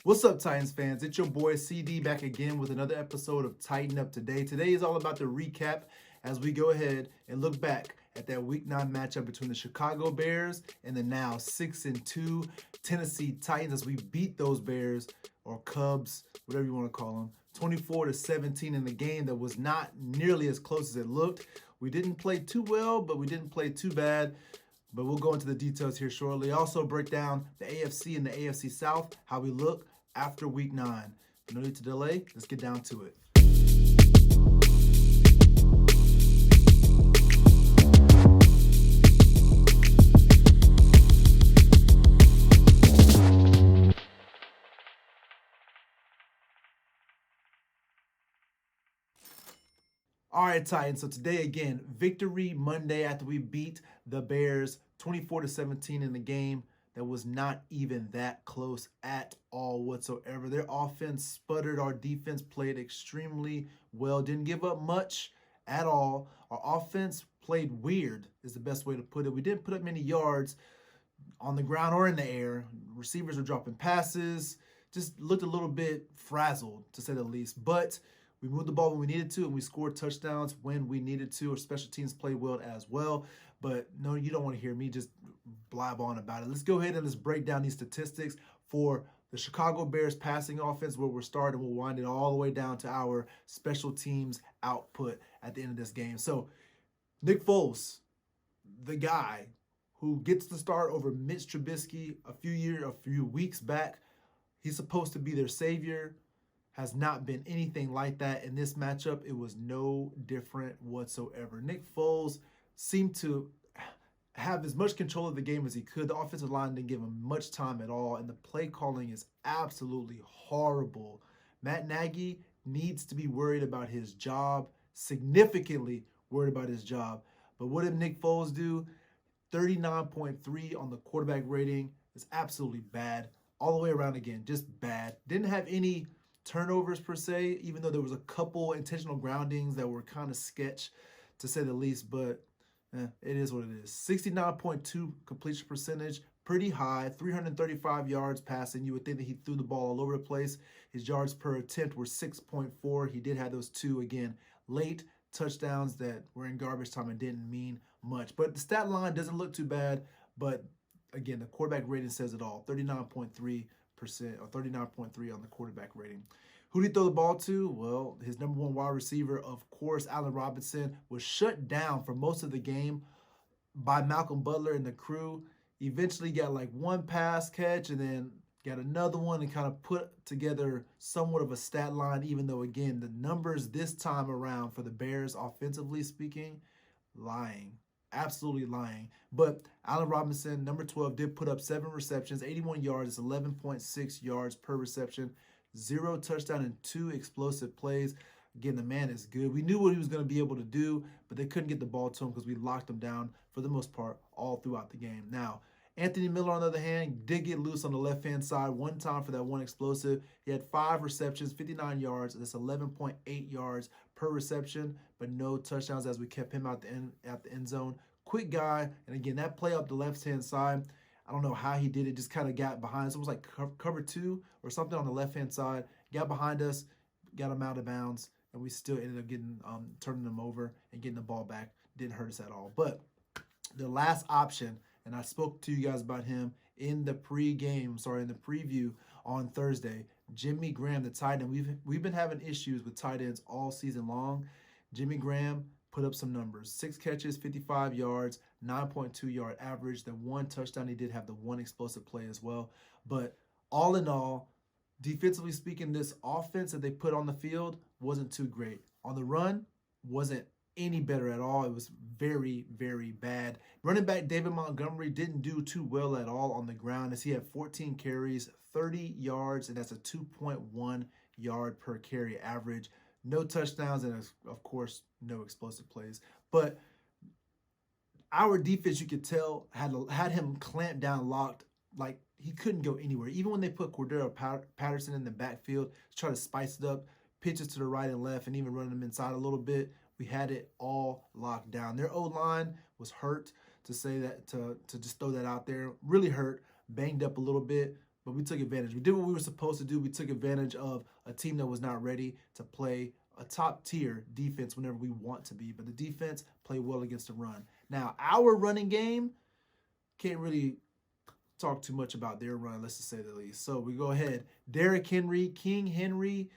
What's up, Titans fans? It's your boy CD back again with another episode of TitanUp 2day. Today is all about the recap as we go ahead and look back at that Week 9 matchup between the Chicago Bears and the now 6-2 Tennessee Titans as we beat those Bears, or Cubs, whatever you want to call them, 24-17 in the game that was not nearly as close as it looked. We didn't play too well, but we didn't play too bad. But we'll go into the details here shortly. Also break down the AFC and the AFC South, how we look after Week 9. No need to delay. Let's get down to it. All right, Titans. So today again, Victory Monday after we beat the Bears 24-17 in the game that was not even that close at all whatsoever. Their offense sputtered. Our defense played extremely well. Didn't give up much at all. Our offense played weird is the best way to put it. We didn't put up many yards on the ground or in the air. Receivers were dropping passes. Just looked a little bit frazzled, to say the least. But we moved the ball when we needed to, and we scored touchdowns when we needed to. Our special teams played well as well. But no, you don't want to hear me just blab on about it. Let's go ahead and let's break down these statistics for the Chicago Bears passing offense, where we're starting. We'll wind it all the way down to our special teams output at the end of this game. So Nick Foles, the guy who gets the start over Mitch Trubisky a few weeks back, he's supposed to be their savior. Has not been anything like that in this matchup. It was no different whatsoever. Nick Foles seemed to have as much control of the game as he could. The offensive line didn't give him much time at all, and the play calling is absolutely horrible. Matt Nagy needs to be worried about his job, significantly worried about his job. But what did Nick Foles do? 39.3 on the quarterback rating is absolutely bad. All the way around again, just bad. Didn't have any turnovers per se, even though there was a couple intentional groundings that were kind of sketch, to say the least, but it is what it is. 69.2 completion percentage, pretty high. 335 yards passing. You would think that he threw the ball all over the place. His yards per attempt were 6.4. He did have those two, again, late touchdowns that were in garbage time and didn't mean much. But the stat line doesn't look too bad, but again, the quarterback rating says it all. 39.3% or 39.3 on the quarterback rating. Who did he throw the ball to? Well, his number one wide receiver, of course, Allen Robinson, was shut down for most of the game by Malcolm Butler and the crew. Eventually got like one pass catch and then got another one and kind of put together somewhat of a stat line, even though, again, the numbers this time around for the Bears, offensively speaking, lying. Absolutely lying. But Allen Robinson, number 12, did put up 7 receptions, 81 yards. It's 11.6 yards per reception, 0 touchdown and 2 explosive plays. Again, the man is good. We knew what he was going to be able to do, but they couldn't get the ball to him because we locked him down for the most part all throughout the game. Now, Anthony Miller, on the other hand, did get loose on the left-hand side one time for that one explosive. He had 5 receptions, 59 yards. That's 11.8 yards per reception, but no touchdowns as we kept him out the end zone. Quick guy, and again, that play up the left-hand side, I don't know how he did it, just kind of got behind us. It was like cover 2 or something on the left-hand side. Got behind us, got him out of bounds, and we still ended up turning them over and getting the ball back. Didn't hurt us at all. But the last option, and I spoke to you guys about him in the preview on Thursday, Jimmy Graham, the tight end. We've been having issues with tight ends all season long. Jimmy Graham put up some numbers. 6 catches, 55 yards, 9.2 yard average. The 1 touchdown, he did have the 1 explosive play as well. But all in all, defensively speaking, this offense that they put on the field wasn't too great. On the run, wasn't any better at all. It was very, very bad. Running back David Montgomery didn't do too well at all on the ground, as he had 14 carries, 30 yards, and that's a 2.1 yard per carry average. No touchdowns, and of course, no explosive plays. But our defense, you could tell, had him clamped down, locked. Like, he couldn't go anywhere. Even when they put Cordero Patterson in the backfield to try to spice it up, pitches to the right and left, and even running them inside a little bit, we had it all locked down. Their O-line was hurt, to say that, to just throw that out there. Really hurt, banged up a little bit. but we took advantage. We did what we were supposed to do. We took advantage of a team that was not ready to play a top-tier defense whenever we want to be, but the defense played well against the run. Now, our running game, can't really talk too much about their run, let's just say the least. So we go ahead. Derrick Henry, King Henry,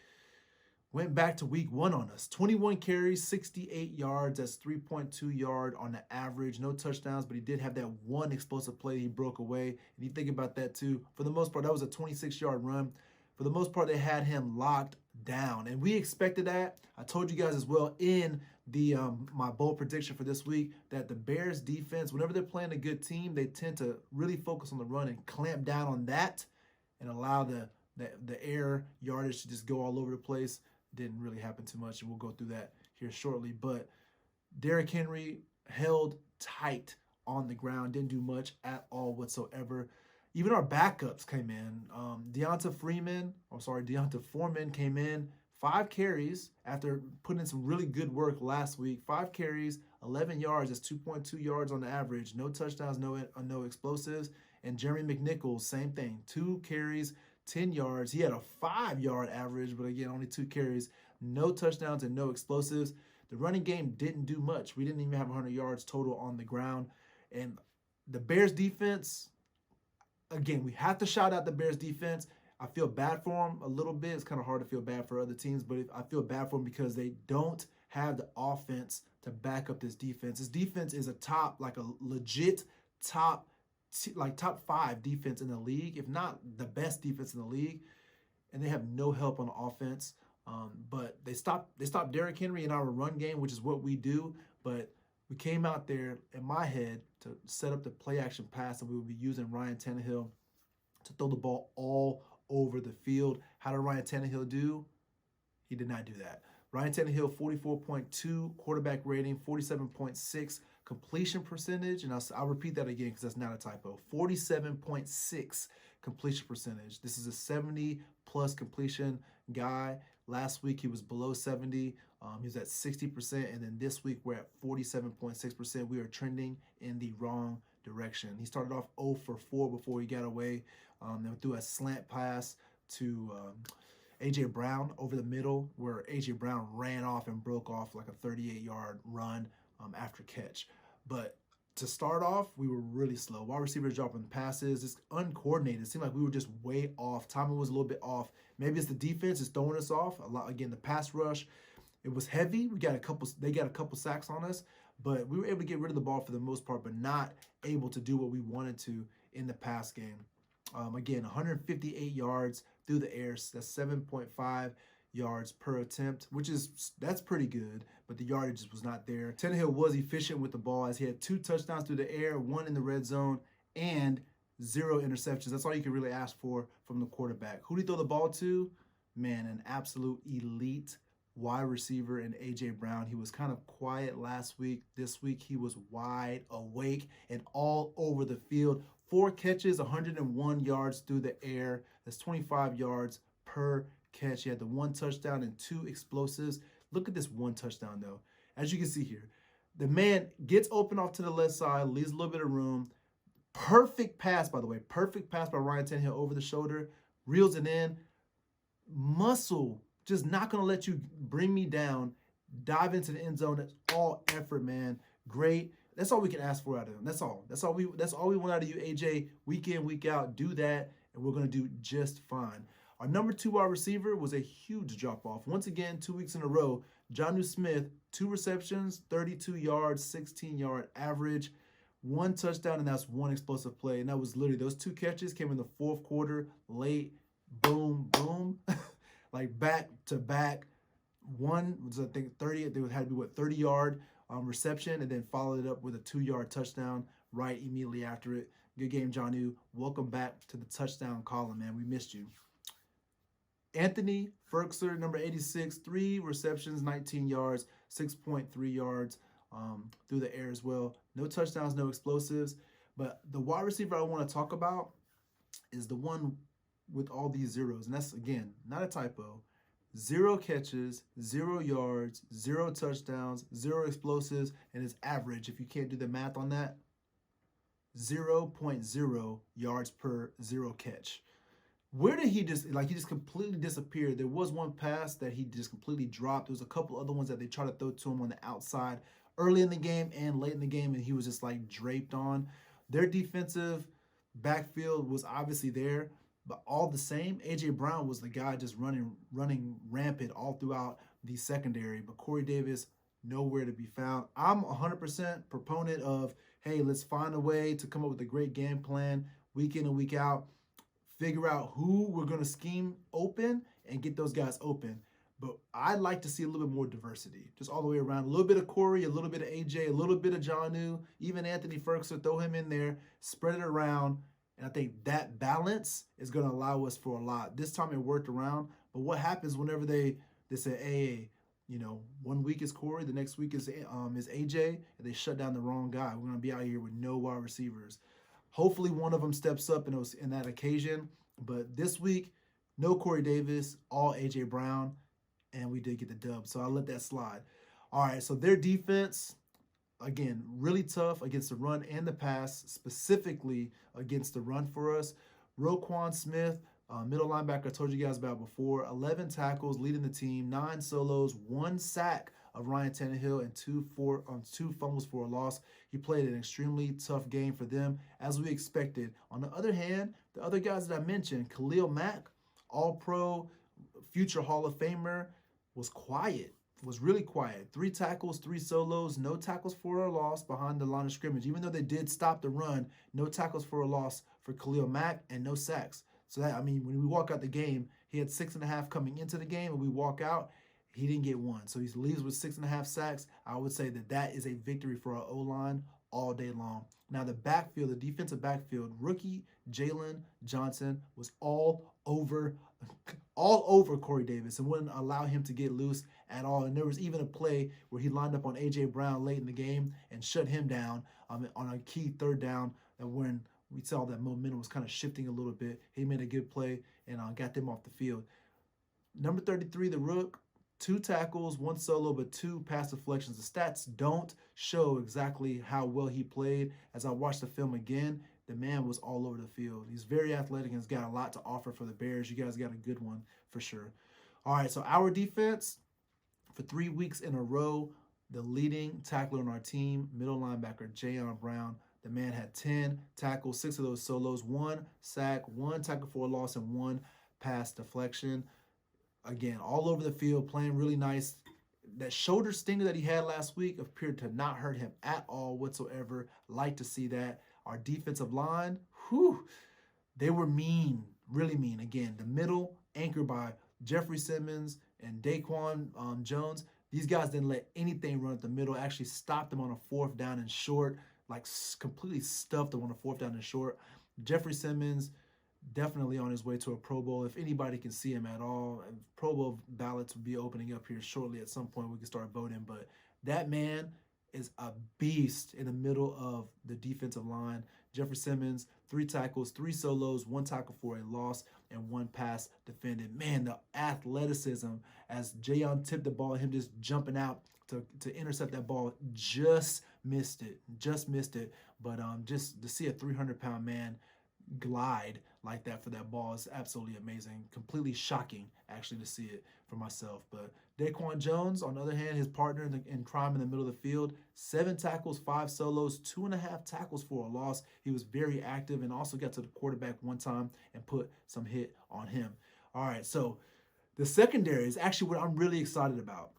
went back to week 1 on us. 21 carries, 68 yards. That's 3.2 yard on the average. No touchdowns, but he did have that one explosive play he broke away. And you think about that too. For the most part, that was a 26-yard run. For the most part, they had him locked down. And we expected that. I told you guys as well in the my bold prediction for this week that the Bears defense, whenever they're playing a good team, they tend to really focus on the run and clamp down on that and allow the air yardage to just go all over the place. Didn't really happen too much, and we'll go through that here shortly. But Derrick Henry held tight on the ground, didn't do much at all whatsoever. Even our backups came in. Deonta Foreman came in, 5 carries after putting in some really good work last week. 5 carries, 11 yards. That's 2.2 yards on the average. No touchdowns, no explosives. And Jeremy McNichols, same thing. 2 carries, 10 yards. He had a 5-yard average, but again, only 2 carries, no touchdowns, and no explosives. The running game didn't do much. We didn't even have 100 yards total on the ground. And the Bears defense, again, we have to shout out the Bears defense. I feel bad for them a little bit. It's kind of hard to feel bad for other teams, but I feel bad for them because they don't have the offense to back up this defense. This defense is a legit top 5 defense in the league, if not the best defense in the league, and they have no help on offense. But they stopped Derrick Henry in our run game, which is what we do. But we came out there, in my head, to set up the play action pass, and we would be using Ryan Tannehill to throw the ball all over the field. How did Ryan Tannehill do? He did not do that. Ryan Tannehill, 44.2 quarterback rating, 47.6 completion percentage, and I'll repeat that again because that's not a typo. 47.6 completion percentage. This is a 70-plus completion guy. Last week he was below 70. He was at 60%, and then this week we're at 47.6%. We are trending in the wrong direction. He started off 0 for 4 before he got away. Then threw a slant pass to A.J. Brown over the middle, where A.J. Brown ran off and broke off like a 38-yard run after catch. But to start off, we were really slow. Wide receivers dropping passes. It's uncoordinated. It seemed like we were just way off. Timing was a little bit off. Maybe it's the defense is throwing us off. A lot, again, the pass rush, it was heavy. They got a couple sacks on us, but we were able to get rid of the ball for the most part, but not able to do what we wanted to in the pass game. Again, 158 yards through the air. That's 7.5 yards per attempt, that's pretty good, but the yardage just was not there. Tannehill was efficient with the ball as he had 2 touchdowns through the air, 1 in the red zone, and 0 interceptions. That's all you can really ask for from the quarterback. Who did he throw the ball to? Man, an absolute elite wide receiver in A.J. Brown. He was kind of quiet last week. This week, he was wide awake and all over the field. 4 catches, 101 yards through the air. That's 25 yards per catch. He had the 1 touchdown and 2 explosives. Look at this 1 touchdown, though. As you can see here, the man gets open off to the left side, leaves a little bit of room. Perfect pass, by the way. Perfect pass by Ryan Tannehill over the shoulder. Reels it in. Muscle, just not going to let you bring me down. Dive into the end zone. That's all effort, man. Great. That's all we can ask for out of him. That's all. That's all we want out of you, AJ. Week in, week out. Do that, and we're going to do just fine. Our number 2 wide receiver was a huge drop-off. Once again, 2 weeks in a row, Jonnu Smith, 2 receptions, 32 yards, 16-yard average, 1 touchdown, and that's 1 explosive play. And that was literally those 2 catches came in the 4th quarter, late, boom, boom, like back-to-back. One was, I think, 30. They had to be 30-yard reception, and then followed it up with a 2-yard touchdown right immediately after it. Good game, Jonnu. Welcome back to the touchdown column, man. We missed you. Anthony Ferkser, number 86, 3 receptions, 19 yards, 6.3 yards through the air as well. No touchdowns, no explosives. But the wide receiver I want to talk about is the one with all these zeros. And that's, again, not a typo. 0 catches, 0 yards, 0 touchdowns, 0 explosives, and his average, if you can't do the math on that, 0.0 yards per 0 catch. Where did he just completely disappeared? There was one pass that he just completely dropped. There was a couple other ones that they tried to throw to him on the outside early in the game and late in the game, and he was just like draped on. Their defensive backfield was obviously there, but all the same, AJ Brown was the guy just running rampant all throughout the secondary. But Corey Davis, nowhere to be found. I'm 100% proponent of, hey, let's find a way to come up with a great game plan week in and week out, figure out who we're going to scheme open and get those guys open. But I'd like to see a little bit more diversity, just all the way around. A little bit of Corey, a little bit of AJ, a little bit of Jonnu, even Anthony Ferguson, throw him in there, spread it around. And I think that balance is going to allow us for a lot. This time it worked around, but what happens whenever they say, hey, 1 week is Corey, the next week is AJ, and they shut down the wrong guy. We're going to be out here with no wide receivers. Hopefully one of them steps up in that occasion. But this week, no Corey Davis, all AJ Brown, and we did get the dub. So I'll let that slide. All right, so their defense, again, really tough against the run and the pass, specifically against the run for us. Roquan Smith, middle linebacker, I told you guys about before, 11 tackles, leading the team, 9 solos, 1 sack of Ryan Tannehill, and 2 fumbles for a loss. He played an extremely tough game for them, as we expected. On the other hand, the other guys that I mentioned, Khalil Mack, All-Pro, future Hall of Famer, was quiet. Was really quiet. 3 tackles, 3 solos, no tackles for a loss behind the line of scrimmage. Even though they did stop the run, no tackles for a loss for Khalil Mack and no sacks. So that, when we walk out the game, he had 6.5 coming into the game, and we walk out, he didn't get 1. So he leaves with 6.5 sacks. I would say that is a victory for our O-line all day long. Now the backfield, the defensive backfield, rookie Jalen Johnson was all over Corey Davis and wouldn't allow him to get loose at all. And there was even a play where he lined up on AJ Brown late in the game and shut him down on a key 3rd down. And when we saw that momentum was kind of shifting a little bit, he made a good play and got them off the field. Number 33, the Rook, 2 tackles, 1 solo, but 2 pass deflections. The stats don't show exactly how well he played. As I watched the film again, the man was all over the field. He's very athletic and has got a lot to offer for the Bears. You guys got a good one for sure. All right, so our defense, for 3 weeks in a row, the leading tackler on our team, middle linebacker Jayon Brown. The man had 10 tackles, 6 of those solos, 1 sack, 1 tackle for a loss, and 1 pass deflection. Again, all over the field, playing really nice. That shoulder stinger that he had last week appeared to not hurt him at all whatsoever. Like to see that. Our defensive line, they were mean, really mean. Again, the middle, anchored by Jeffrey Simmons and Daquan Jones. These guys didn't let anything run at the middle. Actually stopped them on a 4th down and short, like completely stuffed them on a 4th down and short. Jeffrey Simmons, definitely on his way to a Pro Bowl. If anybody can see him at all, Pro Bowl ballots will be opening up here shortly. At some point, we can start voting. But that man is a beast in the middle of the defensive line. Jeffrey Simmons, 3 tackles, 3 solos, 1 tackle for a loss, and 1 pass defended. Man, the athleticism as Jayon tipped the ball, him just jumping out to intercept that ball, just missed it. But just to see a 300-pound man glide like that for that ball is absolutely amazing. Completely shocking, actually, to see it for myself. But Daquan Jones, on the other hand, his partner in crime in the middle of the field, 7 tackles, 5 solos, 2.5 tackles for a loss. He was very active and also got to the quarterback one time and put some hit on him. All right, so the secondary is actually what I'm really excited about.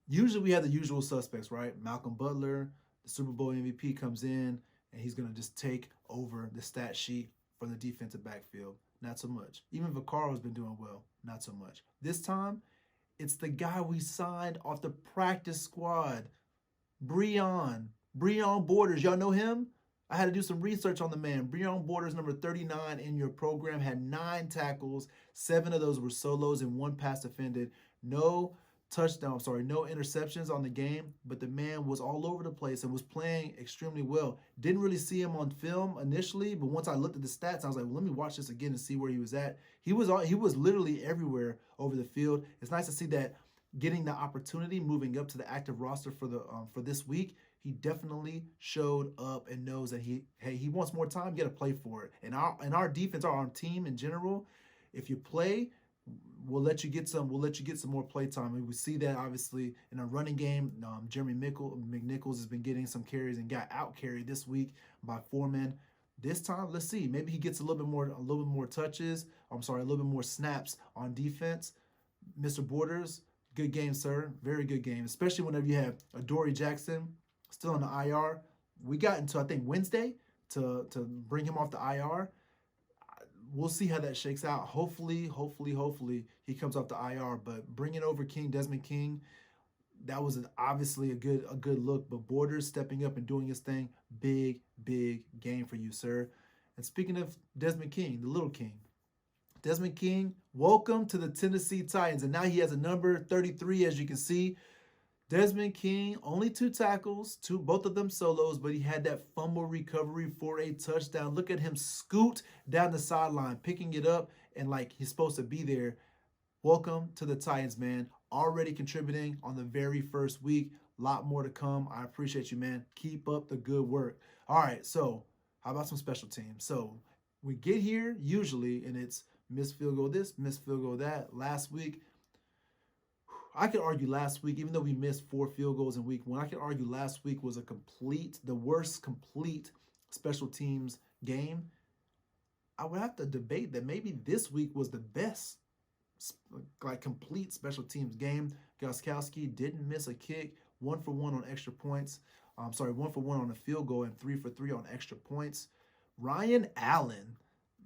Usually we have the usual suspects, right? Malcolm Butler, the Super Bowl MVP, comes in, and he's going to just take over the stat sheet for the defensive backfield. Not so much. Even Vaccaro's been doing well. Not so much. This time, it's the guy we signed off the practice squad, Breon Borders. Y'all know him? I had to do some research on the man. Breon Borders, number 39 in your program, had 9 tackles. 7 of those were solos and 1 pass defended. No interceptions on the game, but the man was all over the place and was playing extremely well. Didn't really see him on film initially, but once I looked at the stats, I was like, well, let me watch this again and see where he was at. He was literally everywhere over the field. It's nice to see that getting the opportunity, moving up to the active roster for this week. he definitely showed up and knows that he wants more time. You got to play for it. And our defense, our team in general, if you play, we'll let you get some. We'll let you get some more play time. And we see that obviously in a running game. Jeremy McNichols has been getting some carries and got out carried this week by Foreman. This time, let's see. Maybe he gets a little bit more touches. A little bit more snaps on defense. Mr. Borders, good game, sir. Very good game, especially whenever you have Adoree Jackson still on the IR. We got until I think Wednesday to bring him off the IR. We'll see how that shakes out. Hopefully he comes off the IR. But bringing over Desmond King, that was obviously a good look. But Borders stepping up and doing his thing, big game for you, sir. And speaking of Desmond King, the little king, Desmond King, welcome to the Tennessee Titans. And now he has a number 33, as you can see. Desmond King, only 2 tackles, both of them solos, but he had that fumble recovery for a touchdown. Look at him scoot down the sideline, picking it up, and like he's supposed to be there. Welcome to the Titans, man. Already contributing on the very first week. A lot more to come. I appreciate you, man. Keep up the good work. All right, so how about some special teams? So we get here usually, and it's missed field goal this, missed field goal that. Last week, I could argue last week, even though we missed 4 field goals in week 1, I could argue last week was the worst complete special teams game. I would have to debate that maybe this week was the best complete special teams game. Gostkowski didn't miss a kick, 1 for 1 on extra points. 1 for 1 on a field goal and 3 for 3 on extra points. Ryan Allen,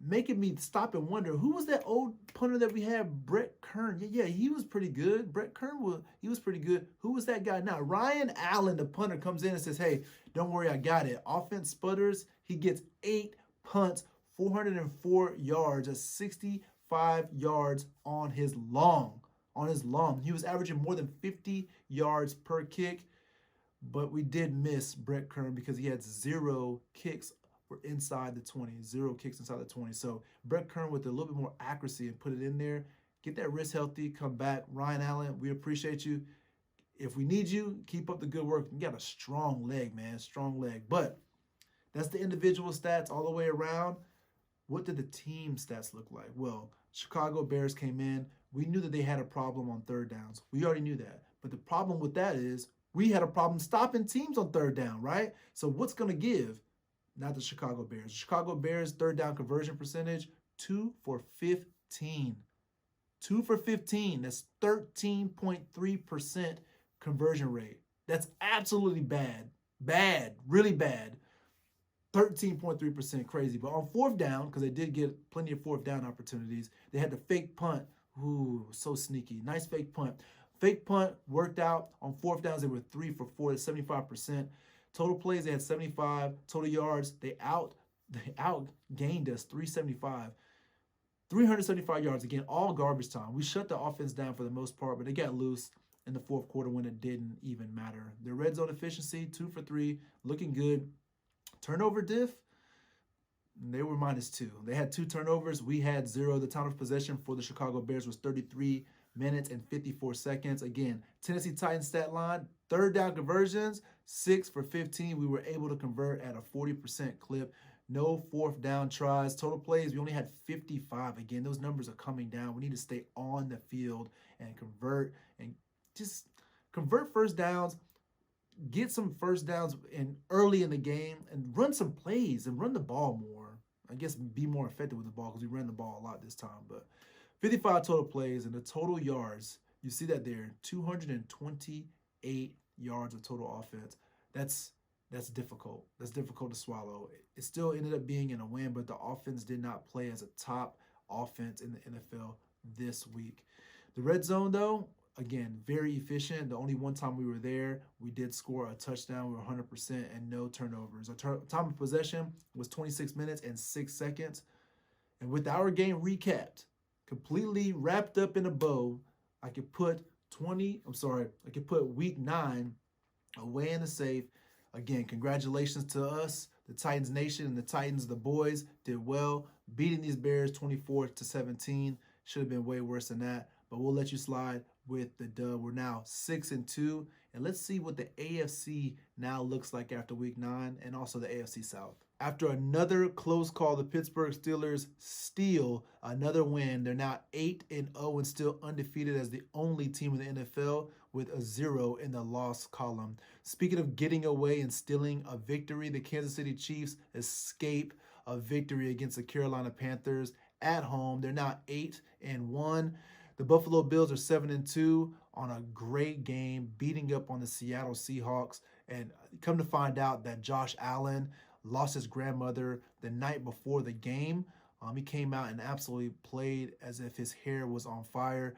making me stop and wonder, who was that old punter that we had? Brett Kern. Yeah, he was pretty good. Brett Kern was pretty good. Who was that guy now? Ryan Allen, the punter, comes in and says, hey, don't worry, I got it. Offense sputters. He gets 8 punts, 404 yards, 65 yards on his long. He was averaging more than 50 yards per kick, but we did miss Brett Kern because he had 0 kicks were inside the 20, 0 kicks inside the 20. So Brett Kern with a little bit more accuracy and put it in there. Get that wrist healthy, come back. Ryan Allen, we appreciate you. If we need you, keep up the good work. You got a strong leg, man, strong leg. But that's the individual stats all the way around. What did the team stats look like? Well, Chicago Bears came in. We knew that they had a problem on 3rd downs. We already knew that. But the problem with that is we had a problem stopping teams on 3rd down, right? So what's going to give? Not the Chicago Bears. Chicago Bears 3rd down conversion percentage, 2 for 15. 2 for 15. That's 13.3% conversion rate. That's absolutely bad. Bad. Really bad. 13.3%, crazy. But on 4th down, because they did get plenty of 4th down opportunities, they had the fake punt. Ooh, so sneaky. Nice fake punt. Fake punt worked out. On 4th downs, they were 3 for 4, 75%. Total plays, they had 75. Total yards, they outgained us 375. 375 yards, again, all garbage time. We shut the offense down for the most part, but they got loose in the 4th quarter when it didn't even matter. Their red zone efficiency, 2 for 3, looking good. Turnover diff, they were -2. They had 2 turnovers. We had 0. The time of possession for the Chicago Bears was 33 minutes and 54 seconds. Again, Tennessee Titans stat line, 3rd down conversions, 6 for 15. We were able to convert at a 40% clip. No 4th down tries. Total plays, we only had 55. Again, those numbers are coming down. We need to stay on the field and convert and just convert 1st downs. Get some 1st downs early in the game and run some plays and run the ball more. I guess be more effective with the ball because we ran the ball a lot this time. But 55 total plays and the total yards, you see that there, 228 yards of total offense. That's difficult. That's difficult to swallow. It still ended up being in a win, but the offense did not play as a top offense in the NFL this week. The red zone, though, again, very efficient. The only one time we were there, we did score a touchdown. We were 100% and no turnovers. Our time of possession was 26 minutes and 6 seconds. And with our game recapped, completely wrapped up in a bow, I could put week 9 away in the safe. Again, congratulations to us, the Titans Nation and the Titans, the boys did well, beating these Bears 24-17. Should have been way worse than that. but we'll let you slide with the dub. We're now 6-2, and let's see what the AFC now looks like after week 9 and also the AFC South. After another close call, the Pittsburgh Steelers steal another win. They're now 8-0 and still undefeated as the only team in the NFL with a 0 in the loss column. Speaking of getting away and stealing a victory, the Kansas City Chiefs escape a victory against the Carolina Panthers at home. They're now 8-1. The Buffalo Bills are 7-2 on a great game, beating up on the Seattle Seahawks. And come to find out that Josh Allen lost his grandmother the night before the game. He came out and absolutely played as if his hair was on fire.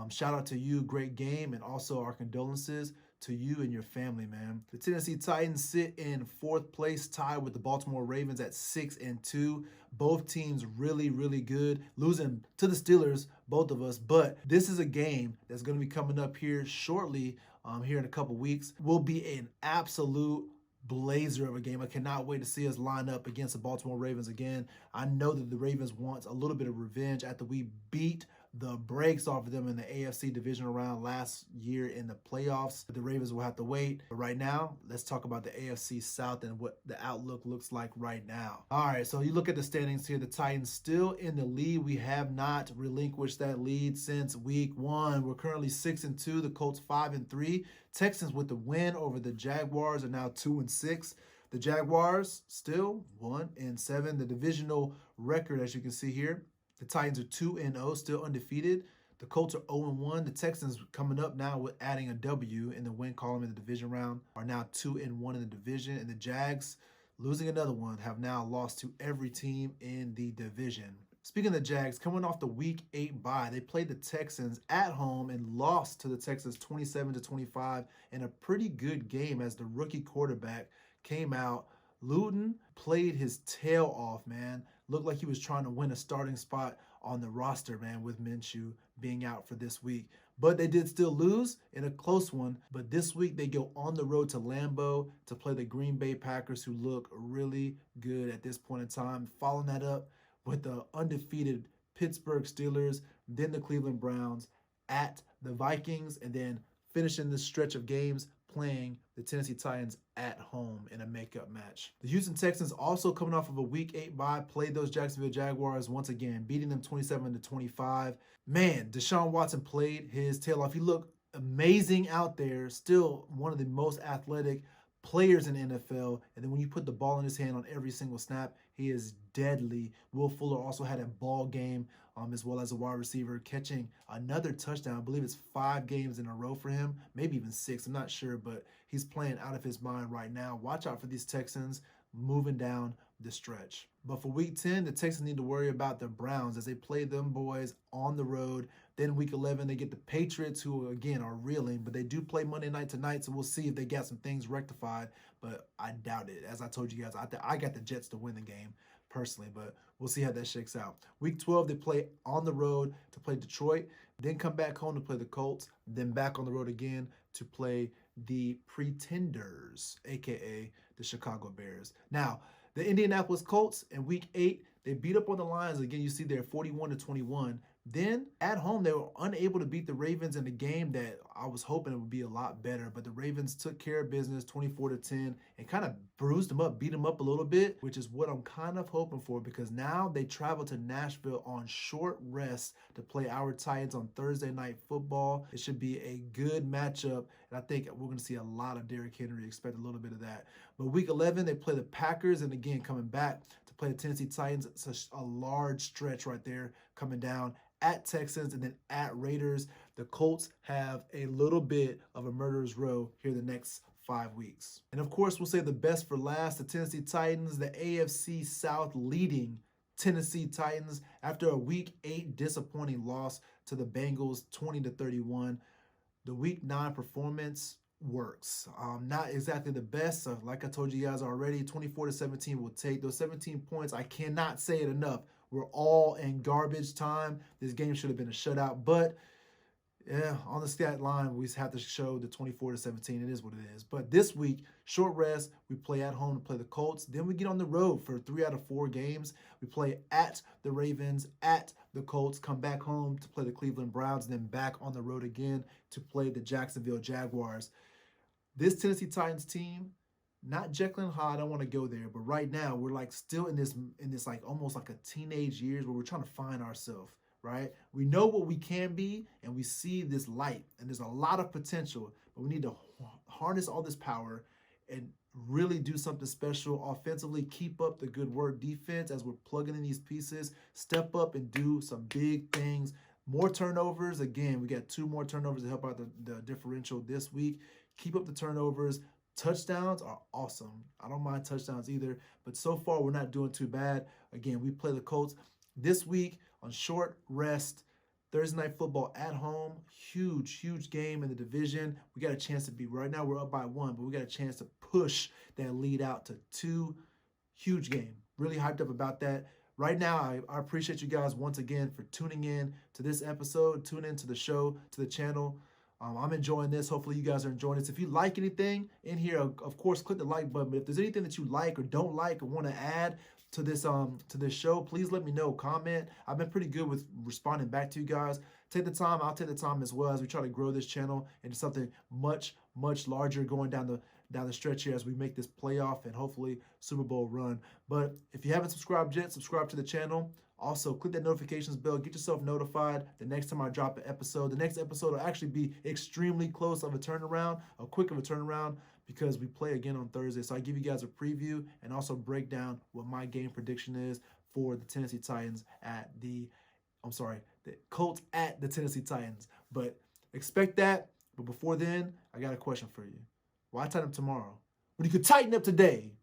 Shout out to you, great game, and also our condolences to you and your family, man. The Tennessee Titans sit in 4th place, tied with the Baltimore Ravens at 6-2. Both teams really, really good. Losing to the Steelers, both of us. But this is a game that's going to be coming up here shortly, here in a couple weeks. Will be an absolute blazer of a game. I cannot wait to see us line up against the Baltimore Ravens again. I know that the Ravens want a little bit of revenge after we beat the brakes off of them in the AFC divisional round last year in the playoffs. The Ravens will have to wait. But right now, let's talk about the AFC South and what the outlook looks like right now. All right, so you look at the standings here. The Titans still in the lead. We have not relinquished that lead since week 1. We're currently 6-2. The Colts 5-3. Texans with the win over the Jaguars are now 2-6. The Jaguars still 1-7. The divisional record, as you can see here, the Titans are 2-0, still undefeated. The Colts are 0-1. The Texans coming up now with adding a W in the win column in the division round are now 2-1 in the division. And the Jags, losing another one, have now lost to every team in the division. Speaking of the Jags, coming off the week 8 bye, they played the Texans at home and lost to the Texans 27-25 in a pretty good game as the rookie quarterback came out. Luton played his tail off, man. Looked like he was trying to win a starting spot on the roster, man, with Minshew being out for this week. But they did still lose in a close one. But this week they go on the road to Lambeau to play the Green Bay Packers, who look really good at this point in time. Following that up with the undefeated Pittsburgh Steelers, then the Cleveland Browns, at the Vikings, and then finishing this stretch of games playing the Tennessee Titans at home in a makeup match. The Houston Texans, also coming off of a week 8 bye, played those Jacksonville Jaguars once again, beating them 27-25. Man, Deshaun Watson played his tail off. He looked amazing out there, still one of the most athletic players in the NFL. And then when you put the ball in his hand on every single snap, he is deadly. Will Fuller also had a ball game as well as a wide receiver, catching another touchdown. I believe it's 5 games in a row for him, maybe even 6. I'm not sure, but he's playing out of his mind right now. Watch out for these Texans moving down the stretch. But for week 10, the Texans need to worry about the Browns as they play them boys on the road. Then week 11, they get the Patriots, who, again, are reeling, but they do play Monday night tonight, so we'll see if they got some things rectified, but I doubt it. As I told you guys, I got the Jets to win the game personally, but we'll see how that shakes out. Week 12, they play on the road to play Detroit, then come back home to play the Colts, then back on the road again to play the Pretenders, a.k.a. the Chicago Bears. Now, the Indianapolis Colts in week 8, they beat up on the Lions. Again, you see there 41-21. Then at home, they were unable to beat the Ravens in a game that I was hoping it would be a lot better. But the Ravens took care of business 24-10 and kind of bruised them up, beat them up a little bit, which is what I'm kind of hoping for, because now they travel to Nashville on short rest to play our Titans on Thursday Night Football. It should be a good matchup, and I think we're going to see a lot of Derrick Henry. Expect a little bit of that. But week 11, they play the Packers, and again, coming back to play the Tennessee Titans. It's a large stretch right there coming down at Texans and then at Raiders. The Colts have a little bit of a murderer's row here the next 5 weeks. And of course, we'll say the best for last, the Tennessee Titans, the AFC South leading Tennessee Titans after a week 8 disappointing loss to the Bengals 20-31. The week 9 performance works. Not exactly the best. So like I told you guys already, 24-17 will take those 17 points. I cannot say it enough. We're all in garbage time. This game should have been a shutout, but Yeah, on the stat line, we have to show the 24-17. It is what it is. But this week, short rest, we play at home to play the Colts. Then we get on the road for 3 out of 4 games. We play at the Ravens, at the Colts, come back home to play the Cleveland Browns, and then back on the road again to play the Jacksonville Jaguars. This Tennessee Titans team, not Jekyll and Hyde, I don't want to go there, but right now we're like still in this like almost like a teenage years where we're trying to find ourselves. Right? We know what we can be, and we see this light, and there's a lot of potential, but we need to harness all this power and really do something special offensively. Keep up the good work defense as we're plugging in these pieces. Step up and do some big things. More turnovers. Again, we got 2 more turnovers to help out the differential this week. Keep up the turnovers. Touchdowns are awesome. I don't mind touchdowns either, but so far we're not doing too bad. Again, we play the Colts this week on short rest, Thursday Night Football at home. Huge game in the division. We got a chance to be, right now we're up by 1, but we got a chance to push that lead out to 2. Huge game. Really hyped up about that. Right now, I appreciate you guys once again for tuning in to this episode, tune in to the show, to the channel. I'm enjoying this. Hopefully you guys are enjoying this. If you like anything in here, of course, click the like button. But if there's anything that you like or don't like or want to add to this show, please let me know. Comment. I've been pretty good with responding back to you guys. Take the time. I'll take the time as well as we try to grow this channel into something much larger going down the stretch here as we make this playoff and hopefully Super Bowl run. But if you haven't subscribed yet, subscribe to the channel. Also, click that notifications bell. Get yourself notified the next time I drop an episode. The next episode will actually be extremely close of a turnaround, a quick of a turnaround, because we play again on Thursday. So I give you guys a preview and also break down what my game prediction is for the Tennessee Titans the Colts at the Tennessee Titans. But expect that. But before then, I got a question for you. Why tighten up tomorrow when you could tighten up today?